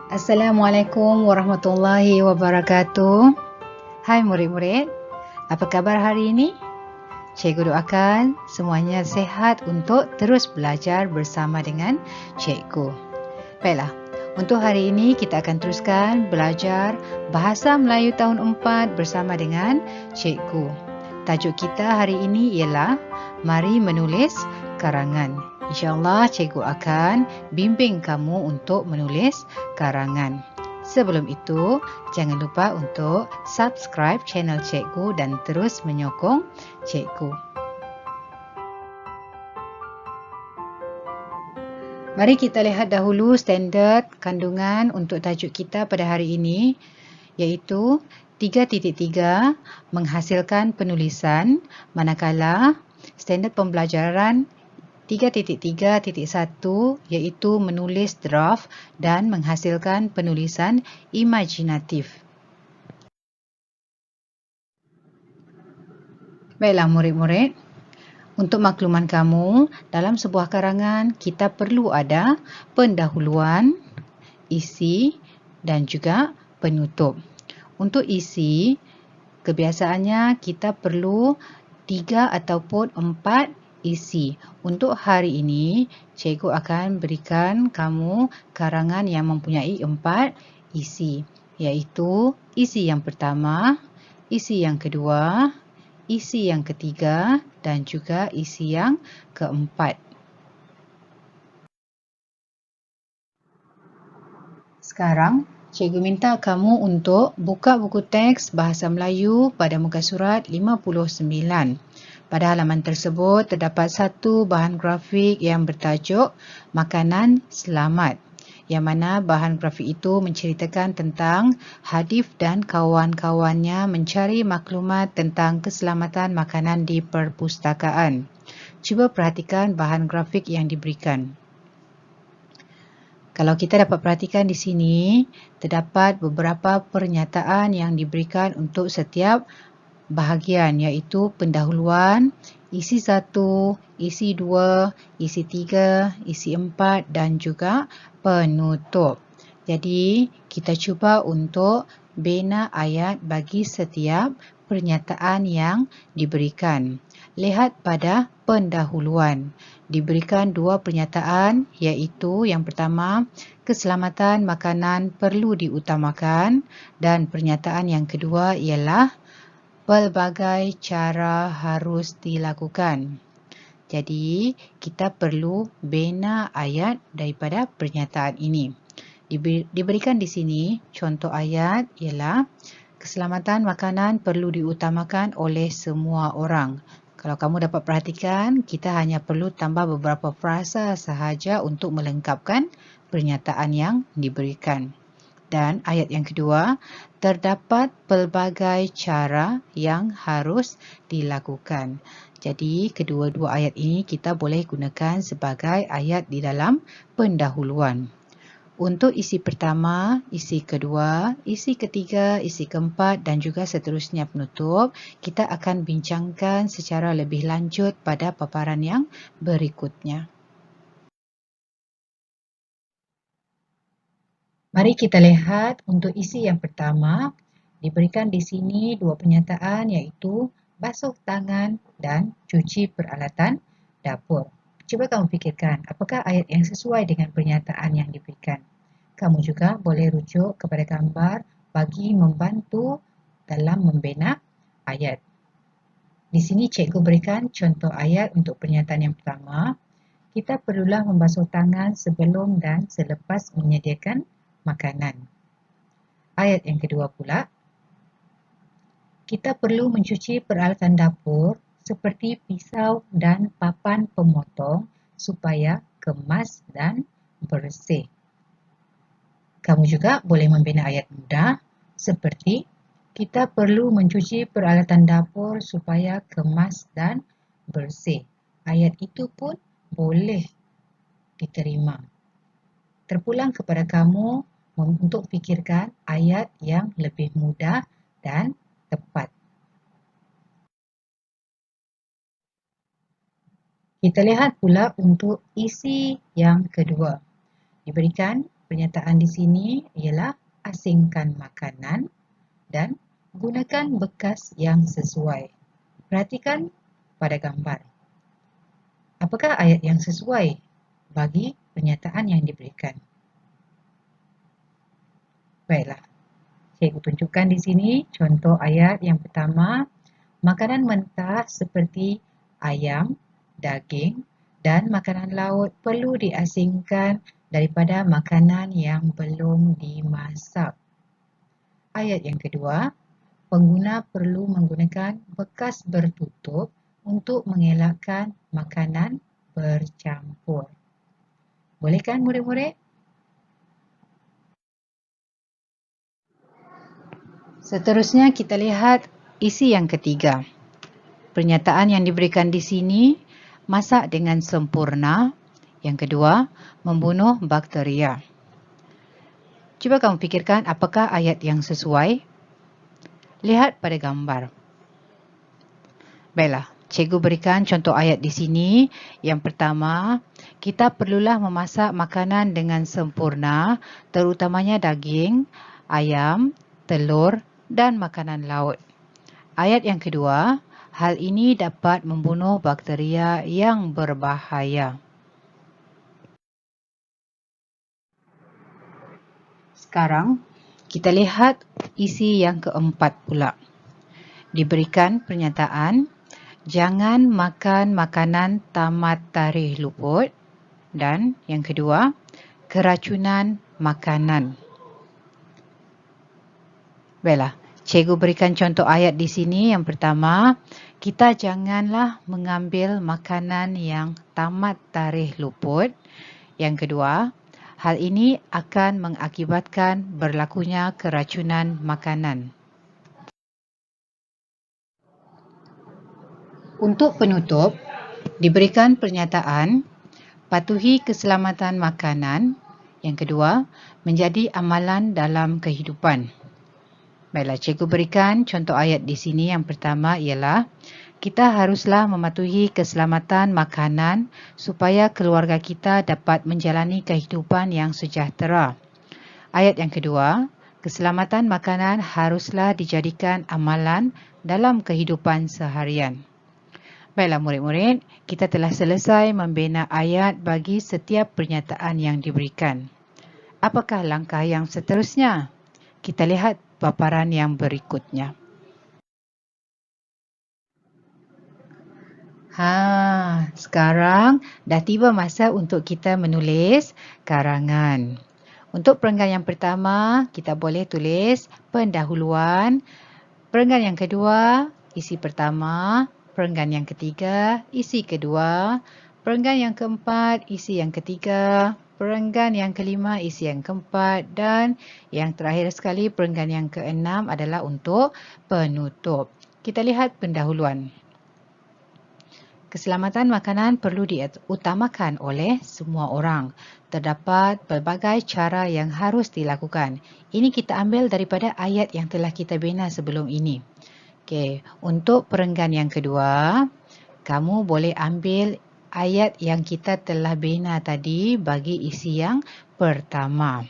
Assalamualaikum warahmatullahi wabarakatuh. Hai murid-murid, apa kabar hari ini? Cikgu doakan semuanya sehat untuk terus belajar bersama dengan cikgu. Baiklah, untuk hari ini kita akan teruskan belajar Bahasa Melayu tahun 4 bersama dengan cikgu. Tajuk kita hari ini ialah Mari Menulis Karangan. InsyaAllah cikgu akan bimbing kamu untuk menulis karangan. Sebelum itu, jangan lupa untuk subscribe channel cikgu dan terus menyokong cikgu. Mari kita lihat dahulu standard kandungan untuk tajuk kita pada hari ini, iaitu 3.3 menghasilkan penulisan, manakala standard pembelajaran 3.3.1 iaitu menulis draft dan menghasilkan penulisan imajinatif. Baiklah murid-murid, untuk makluman kamu, dalam sebuah karangan kita perlu ada pendahuluan, isi dan juga penutup. Untuk isi, kebiasaannya kita perlu 3 ataupun 4 isi. Untuk hari ini, cikgu akan berikan kamu karangan yang mempunyai 4 isi, iaitu isi yang pertama, isi yang kedua, isi yang ketiga dan juga isi yang keempat. Sekarang, cikgu minta kamu untuk buka buku teks Bahasa Melayu pada muka surat 59. Pada halaman tersebut terdapat satu bahan grafik yang bertajuk Makanan Selamat, yang mana bahan grafik itu menceritakan tentang Hadif dan kawan-kawannya mencari maklumat tentang keselamatan makanan di perpustakaan. Cuba perhatikan bahan grafik yang diberikan. Kalau kita dapat perhatikan di sini, terdapat beberapa pernyataan yang diberikan untuk setiap bahagian, iaitu pendahuluan, isi 1, isi 2, isi 3, isi 4 dan juga penutup. Jadi, kita cuba untuk bina ayat bagi setiap pernyataan yang diberikan. Lihat pada pendahuluan. Diberikan 2 pernyataan, iaitu yang pertama, keselamatan makanan perlu diutamakan, dan pernyataan yang kedua ialah pelbagai cara harus dilakukan. Jadi, kita perlu bina ayat daripada pernyataan ini. Diberikan di sini, contoh ayat ialah keselamatan makanan perlu diutamakan oleh semua orang. Kalau kamu dapat perhatikan, kita hanya perlu tambah beberapa frasa sahaja untuk melengkapkan pernyataan yang diberikan. Dan ayat yang kedua, terdapat pelbagai cara yang harus dilakukan. Jadi, kedua-dua ayat ini kita boleh gunakan sebagai ayat di dalam pendahuluan. Untuk isi pertama, isi kedua, isi ketiga, isi keempat dan juga seterusnya penutup, kita akan bincangkan secara lebih lanjut pada paparan yang berikutnya. Mari kita lihat untuk isi yang pertama, diberikan di sini 2 pernyataan iaitu basuh tangan dan cuci peralatan dapur. Cuba kamu fikirkan, apakah ayat yang sesuai dengan pernyataan yang diberikan? Kamu juga boleh rujuk kepada gambar bagi membantu dalam membina ayat. Di sini cikgu berikan contoh ayat untuk pernyataan yang pertama. Kita perlulah membasuh tangan sebelum dan selepas menyediakan makanan. Ayat yang kedua pula, kita perlu mencuci peralatan dapur seperti pisau dan papan pemotong supaya kemas dan bersih. Kamu juga boleh membina ayat mudah seperti kita perlu mencuci peralatan dapur supaya kemas dan bersih. Ayat itu pun boleh diterima. Terpulang kepada kamu untuk fikirkan ayat yang lebih mudah dan tepat. Kita lihat pula untuk isi yang kedua. Diberikan Pernyataan di sini ialah asingkan makanan dan gunakan bekas yang sesuai. Perhatikan pada gambar. Apakah ayat yang sesuai bagi pernyataan yang diberikan? Baiklah, cikgu tunjukkan di sini contoh ayat yang pertama. Makanan mentah seperti ayam, daging dan makanan laut perlu diasingkan daripada makanan yang belum dimasak. Ayat yang kedua, pengguna perlu menggunakan bekas bertutup untuk mengelakkan makanan bercampur. Boleh kan murid-murid? Seterusnya kita lihat isi yang ketiga. Pernyataan yang diberikan di sini, masak dengan sempurna. Yang kedua, membunuh bakteria. Cuba kamu fikirkan apakah ayat yang sesuai? Lihat pada gambar. Baiklah, cikgu berikan contoh ayat di sini. Yang pertama, kita perlulah memasak makanan dengan sempurna, terutamanya daging, ayam, telur dan makanan laut. Ayat yang kedua, hal ini dapat membunuh bakteria yang berbahaya. Sekarang, kita lihat isi yang keempat pula. Diberikan pernyataan, jangan makan makanan tamat tarikh luput. Dan yang kedua, keracunan makanan. Baiklah, cikgu berikan contoh ayat di sini. Yang pertama, kita janganlah mengambil makanan yang tamat tarikh luput. Yang kedua, hal ini akan mengakibatkan berlakunya keracunan makanan. Untuk penutup, diberikan pernyataan, patuhi keselamatan makanan. Yang kedua, menjadi amalan dalam kehidupan. Baiklah, cikgu berikan contoh ayat di sini. Yang pertama ialah, kita haruslah mematuhi keselamatan makanan supaya keluarga kita dapat menjalani kehidupan yang sejahtera. Ayat yang kedua, keselamatan makanan haruslah dijadikan amalan dalam kehidupan seharian. Baiklah murid-murid, kita telah selesai membina ayat bagi setiap pernyataan yang diberikan. Apakah langkah yang seterusnya? Kita lihat paparan yang berikutnya. Sekarang dah tiba masa untuk kita menulis karangan. Untuk perenggan yang pertama, kita boleh tulis pendahuluan. Perenggan yang kedua, isi pertama. Perenggan yang ketiga, isi kedua. Perenggan yang keempat, isi yang ketiga. Perenggan yang kelima, isi yang keempat. Dan yang terakhir sekali, perenggan yang keenam adalah untuk penutup. Kita lihat pendahuluan. Keselamatan makanan perlu diutamakan oleh semua orang. Terdapat pelbagai cara yang harus dilakukan. Ini kita ambil daripada ayat yang telah kita bina sebelum ini. Okey, untuk perenggan yang kedua, kamu boleh ambil ayat yang kita telah bina tadi bagi isi yang pertama.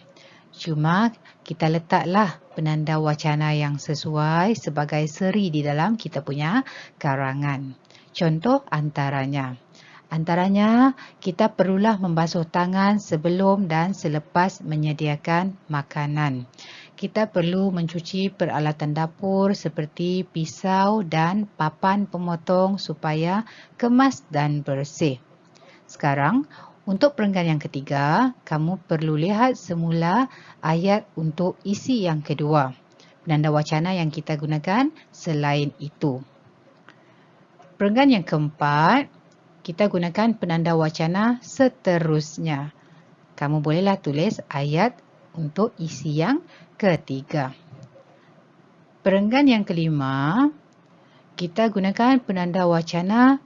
Cuma kita letaklah penanda wacana yang sesuai sebagai seri di dalam kita punya karangan. Contoh antaranya. Antaranya, kita perlulah membasuh tangan sebelum dan selepas menyediakan makanan. Kita perlu mencuci peralatan dapur seperti pisau dan papan pemotong supaya kemas dan bersih. Sekarang, untuk perenggan yang ketiga, kamu perlu lihat semula ayat untuk isi yang kedua. Penanda wacana yang kita gunakan selain itu. Perenggan yang keempat, kita gunakan penanda wacana seterusnya. Kamu bolehlah tulis ayat untuk isi yang ketiga. Perenggan yang kelima, kita gunakan penanda wacana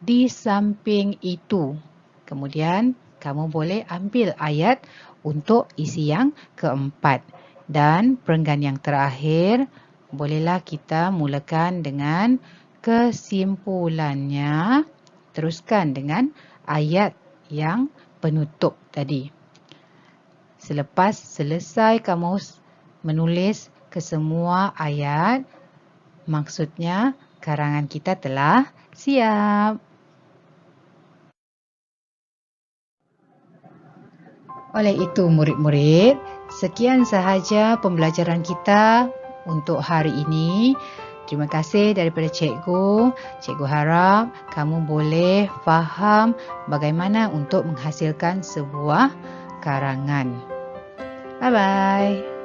di samping itu. Kemudian, kamu boleh ambil ayat untuk isi yang keempat. Dan perenggan yang terakhir, bolehlah kita mulakan dengan kesimpulannya, teruskan dengan ayat yang penutup tadi. Selepas selesai kamu menulis kesemua ayat, maksudnya karangan kita telah siap. Oleh itu murid-murid, sekian sahaja pembelajaran kita untuk hari ini. Terima kasih daripada cikgu. Cikgu harap kamu boleh faham bagaimana untuk menghasilkan sebuah karangan. Bye-bye.